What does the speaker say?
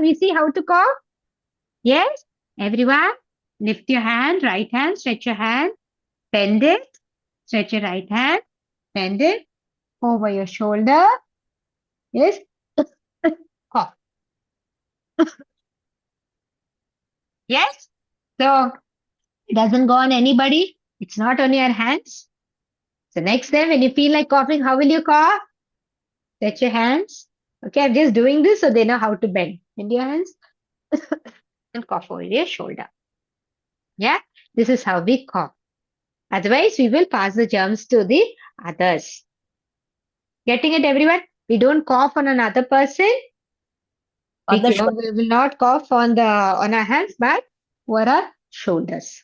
we see how to cough? Yes? Everyone, lift your hand, right hand, stretch your hand, bend it, stretch your right hand, bend it over your shoulder. Yes? Cough. Yes? So, it doesn't go on anybody. It's not on your hands. So, next time when you feel like coughing, how will you cough? Stretch your hands. Okay, I'm just doing this so they know how to bend. Bend your hands and cough over your shoulder. Yeah, this is how we cough. Otherwise, we will pass the germs to the others. Getting it, everyone? We don't cough on another person. On the We will not cough on our hands, but over our shoulders.